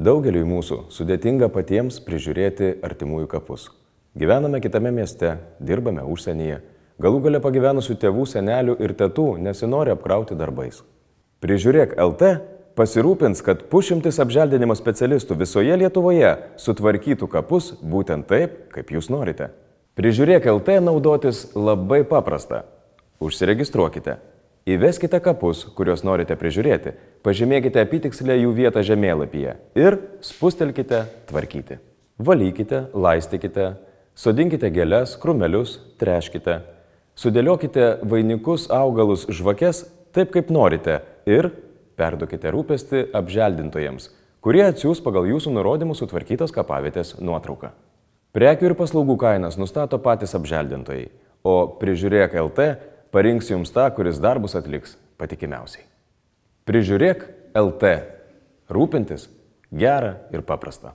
Daugeliui mūsų sudėtinga patiems prižiūrėti artimųjų kapus. Gyvename kitame mieste, dirbame užsienyje, galų gale pagyvenusių tėvų, senelių ir tetų nesinori apkrauti darbais. Prižiūrėk LT pasirūpins, kad pusšimtis apželdinimo specialistų visoje Lietuvoje sutvarkytų kapus būtent taip, kaip jūs norite. Prižiūrėk LT naudotis labai paprasta. Užsiregistruokite. Įveskite kapus, kuriuos norite prižiūrėti, pažymėkite apytikslę jų vietą žemėlapyje ir spustelkite tvarkyti. Valykite, laistykite, sodinkite gėles, krūmelius, tręškite, sudėliokite vainikus, augalus, žvakes taip, kaip norite ir perduokite rūpestį apželdintojams, kurie atsiųs pagal jūsų nurodymus sutvarkytos kapavietės nuotrauką. Prekių ir paslaugų kainas nustato patys apželdintojai, o Prižiūrėk LT parinks jums tą, kuris darbus atliks patikimiausiai. Prižiūrėk LT. Rūpintis gera ir paprasta.